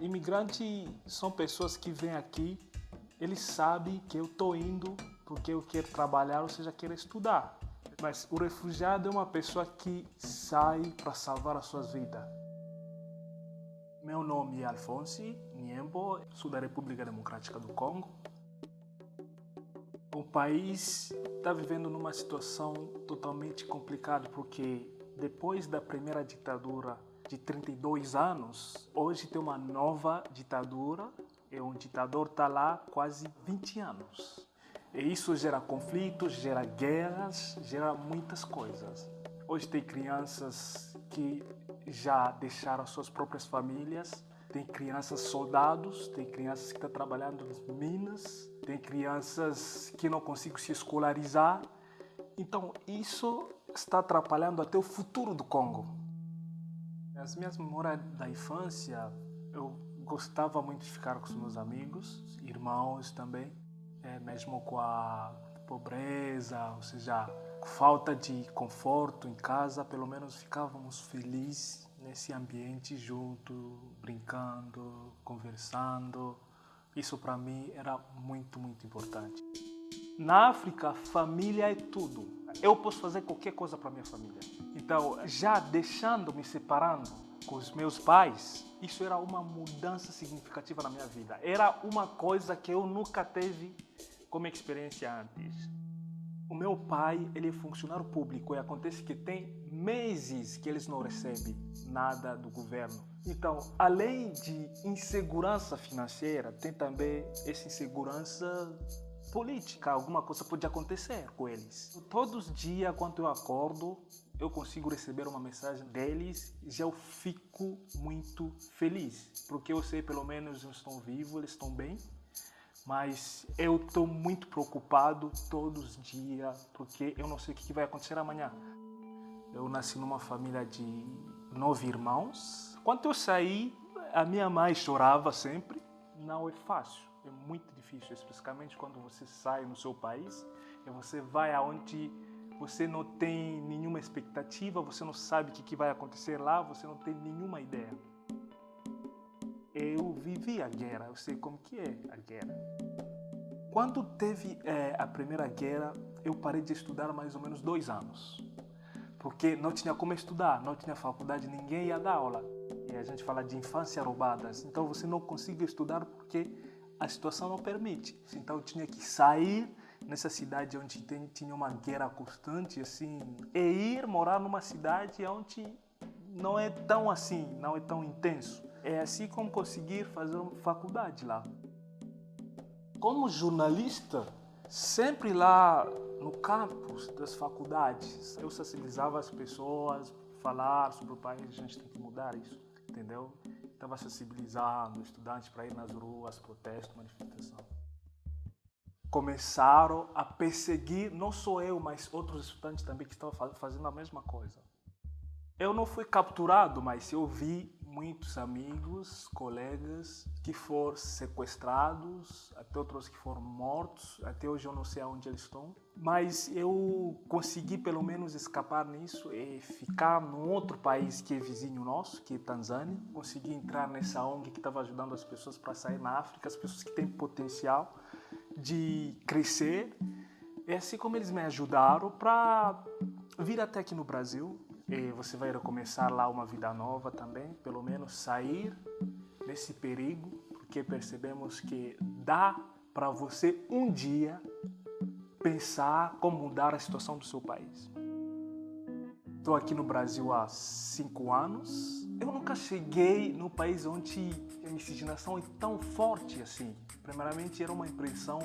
Imigrantes são pessoas que vêm aqui, eles sabem que eu estou indo porque eu quero trabalhar, ou seja, quero estudar. Mas o refugiado é uma pessoa que sai para salvar as suas vidas. Meu nome é Alphonse Niembo, sou da República Democrática do Congo. O país está vivendo numa situação totalmente complicada porque depois da primeira ditadura de 32 anos, hoje tem uma nova ditadura e um ditador está lá quase 20 anos. E isso gera conflitos, gera guerras, gera muitas coisas. Hoje tem crianças que já deixaram suas próprias famílias, tem crianças soldados, tem crianças que estão trabalhando nas minas, tem crianças que não conseguem se escolarizar. Então isso está atrapalhando até o futuro do Congo. As minhas memórias da infância, eu gostava muito de ficar com os meus amigos, irmãos também, mesmo com a pobreza, ou seja, com falta de conforto em casa, pelo menos ficávamos felizes nesse ambiente junto, brincando, conversando. Isso para mim era muito, muito importante. Na África, família é tudo. Eu posso fazer qualquer coisa para minha família. Então, já deixando-me separando com os meus pais, isso era uma mudança significativa na minha vida. Era uma coisa que eu nunca teve como experiência antes. O meu pai, ele é funcionário público e acontece que tem meses que eles não recebem nada do governo. Então, além de insegurança financeira, tem também essa insegurança política. Alguma coisa pode acontecer com eles. Todos os dias, quando eu acordo, eu consigo receber uma mensagem deles e já eu fico muito feliz. Porque eu sei, pelo menos, eles estão vivos, eles estão bem. Mas eu estou muito preocupado todos os dias, porque eu não sei o que vai acontecer amanhã. Eu nasci numa família de 9 irmãos. Quando eu saí, a minha mãe chorava sempre. Não é fácil, é muito difícil, especialmente quando você sai no seu país e você vai aonde você não tem nenhuma expectativa, você não sabe o que vai acontecer lá, você não tem nenhuma ideia. Eu vivi a guerra, eu sei como que é a guerra. Quando teve a primeira guerra, eu parei de estudar mais ou menos 2 anos. Porque não tinha como estudar, não tinha faculdade, ninguém ia dar aula. E a gente fala de infância roubada. Então você não conseguia estudar porque a situação não permite. Então eu tinha que sair nessa cidade onde tinha uma guerra constante, assim, e ir morar numa cidade onde não é tão assim, não é tão intenso. É assim como conseguir fazer uma faculdade lá. Como jornalista, sempre lá no campus das faculdades, eu sensibilizava as pessoas, falar sobre o país, a gente tem que mudar isso, entendeu? Estava sensibilizando estudantes para ir nas ruas, protesto, manifestação. Começaram a perseguir, não só eu, mas outros estudantes também que estavam fazendo a mesma coisa. Eu não fui capturado, mas eu vi muitos amigos, colegas que foram sequestrados, até outros que foram mortos. Até hoje eu não sei aonde eles estão. Mas eu consegui pelo menos escapar nisso e ficar num outro país que é vizinho nosso, que é Tanzânia. Consegui entrar nessa ONG que estava ajudando as pessoas para sair na África, as pessoas que têm potencial de crescer. É assim como eles me ajudaram para vir até aqui no Brasil. E você vai recomeçar lá uma vida nova também, pelo menos sair desse perigo, porque percebemos que dá para você um dia pensar como mudar a situação do seu país. Estou aqui no Brasil há 5 anos. Eu nunca cheguei no país onde a miscigenação é tão forte assim. Primeiramente era uma impressão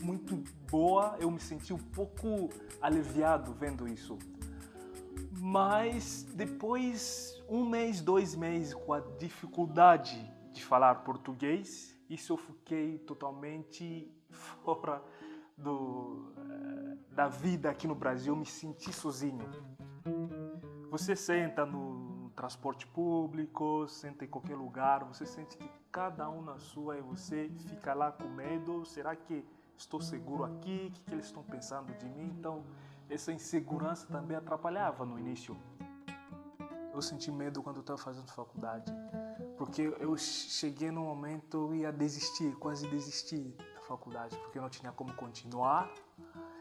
muito boa, eu me senti um pouco aliviado vendo isso. Mas depois, 1 mês, 2 meses, com a dificuldade de falar português, isso eu fiquei totalmente fora da vida aqui no Brasil, eu me senti sozinho. Você senta no transporte público, senta em qualquer lugar, você sente que cada um na sua e você fica lá com medo, será que estou seguro aqui? O que eles estão pensando de mim? Então, essa insegurança também atrapalhava no início. Eu senti medo quando eu estava fazendo faculdade, porque eu cheguei num momento eu ia desistir, quase desistir da faculdade, porque eu não tinha como continuar,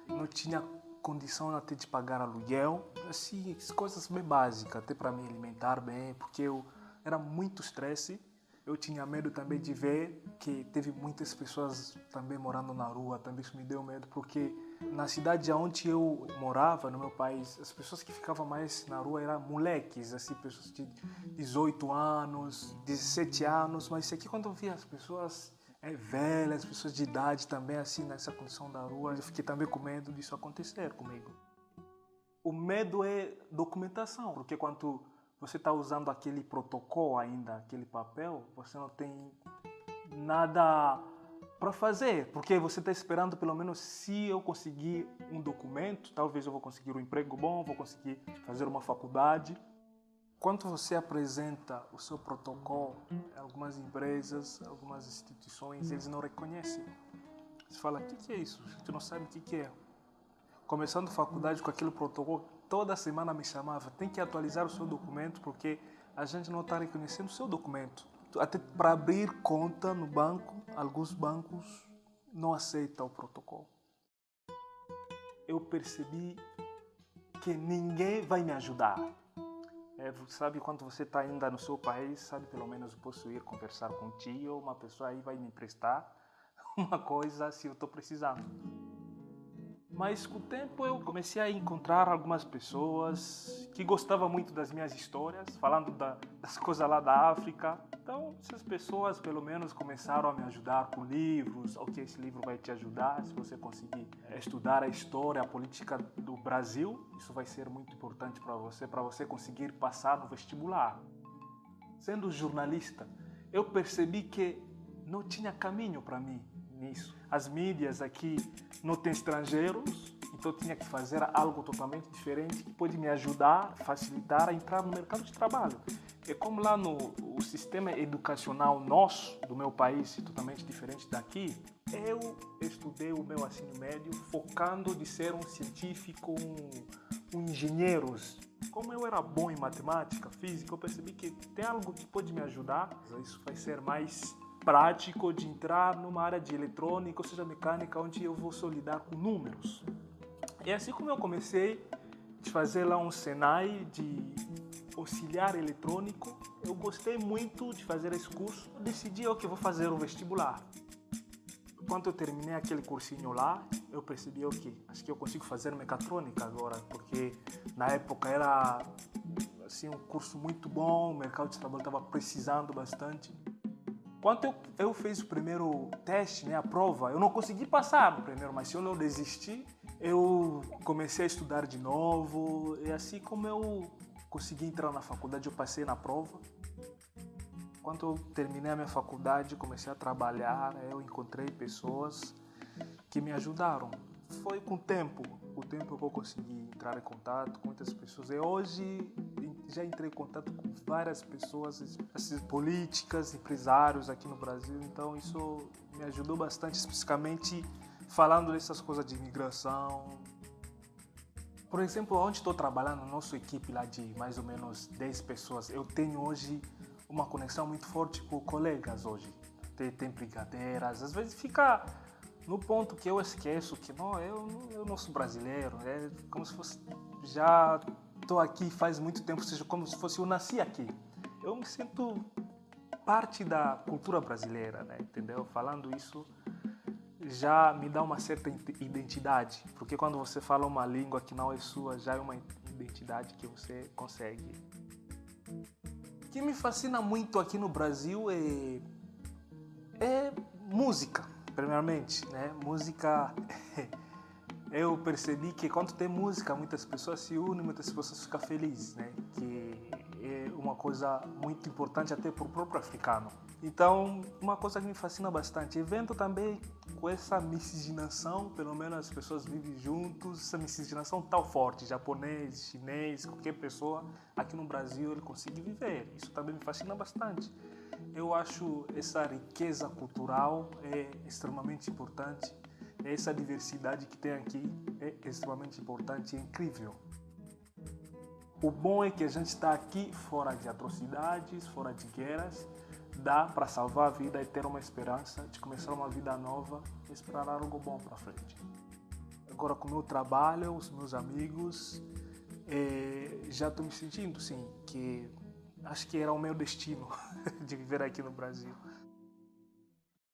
não tinha condição até de pagar aluguel, assim, coisas bem básicas, até para me alimentar bem, porque eu era muito estresse. Eu tinha medo também de ver que teve muitas pessoas também morando na rua, também isso me deu medo, porque na cidade onde eu morava, no meu país, as pessoas que ficavam mais na rua eram moleques, assim, pessoas de 18 anos, 17 anos, mas aqui quando eu via as pessoas velhas, pessoas de idade também, assim, nessa condição da rua, eu fiquei também com medo disso acontecer comigo. O medo é documentação, porque quando você está usando aquele protocolo ainda, aquele papel, você não tem nada para fazer, porque você está esperando pelo menos se eu conseguir um documento, talvez eu vou conseguir um emprego bom, vou conseguir fazer uma faculdade. Quando você apresenta o seu protocolo, algumas empresas, algumas instituições, eles não reconhecem. Você fala, o que é isso? A gente não sabe o que é. Começando a faculdade com aquele protocolo, toda semana me chamava, tem que atualizar o seu documento porque a gente não está reconhecendo o seu documento. Até para abrir conta no banco, alguns bancos não aceitam o protocolo. Eu percebi que ninguém vai me ajudar. Sabe, quando você está ainda no seu país, sabe, pelo menos eu posso ir conversar com um tio, uma pessoa aí vai me emprestar uma coisa se eu estou precisando. Mas com o tempo eu comecei a encontrar algumas pessoas que gostavam muito das minhas histórias, falando das coisas lá da África. Então, essas pessoas pelo menos começaram a me ajudar com livros. Ok, esse livro vai te ajudar se você conseguir estudar a história, a política do Brasil. Isso vai ser muito importante para você conseguir passar no vestibular. Sendo jornalista, eu percebi que não tinha caminho para mim nisso. As mídias aqui não têm estrangeiros, então eu tinha que fazer algo totalmente diferente que pode me ajudar, facilitar a entrar no mercado de trabalho. É como lá o sistema educacional nosso, do meu país, totalmente diferente daqui, eu estudei o meu ensino médio focando de ser um científico, um engenheiro. Como eu era bom em matemática, física, eu percebi que tem algo que pode me ajudar. Isso vai ser mais prático de entrar numa área de eletrônica, ou seja, mecânica, onde eu vou só lidar com números. E assim como eu comecei a fazer lá um Senai de auxiliar eletrônico, eu gostei muito de fazer esse curso, decidi que vou fazer o vestibular. Quando eu terminei aquele cursinho lá, eu percebi acho que eu consigo fazer mecatrônica agora, porque na época era assim, um curso muito bom, o mercado de trabalho estava precisando bastante. Quando eu fiz o primeiro teste, a prova, eu não consegui passar no primeiro, mas se eu não desisti, eu comecei a estudar de novo, e assim como eu consegui entrar na faculdade, eu passei na prova. Quando eu terminei a minha faculdade, comecei a trabalhar, eu encontrei pessoas que me ajudaram. Foi com o tempo que eu consegui entrar em contato com muitas pessoas. E hoje já entrei em contato com várias pessoas, políticas, empresários aqui no Brasil. Então isso me ajudou bastante, especificamente falando dessas coisas de imigração. Por exemplo, onde estou trabalhando, nossa equipe lá de mais ou menos 10 pessoas, eu tenho hoje uma conexão muito forte com colegas hoje. Tem brincadeiras, às vezes fica no ponto que eu esqueço que eu não sou brasileiro, é como se fosse, já estou aqui faz muito tempo, ou seja, como se fosse eu nasci aqui. Eu me sinto parte da cultura brasileira, né? Entendeu? Falando isso já me dá uma certa identidade, porque quando você fala uma língua que não é sua, já é uma identidade que você consegue. O que me fascina muito aqui no Brasil é música, primeiramente, né? Música, eu percebi que quando tem música, muitas pessoas se unem, muitas pessoas ficam felizes, né? Que é uma coisa muito importante até para o próprio africano. Então, uma coisa que me fascina bastante, evento também com essa miscigenação, pelo menos as pessoas vivem juntos, essa miscigenação tão forte, japonês, chinês, qualquer pessoa aqui no Brasil ele consegue viver. Isso também me fascina bastante. Eu acho essa riqueza cultural é extremamente importante. Essa diversidade que tem aqui é extremamente importante e incrível. O bom é que a gente está aqui fora de atrocidades, fora de guerras, dá para salvar a vida e ter uma esperança de começar uma vida nova e esperar algo bom para frente. Agora, com o meu trabalho, os meus amigos, já estou me sentindo, sim, que acho que era o meu destino de viver aqui no Brasil.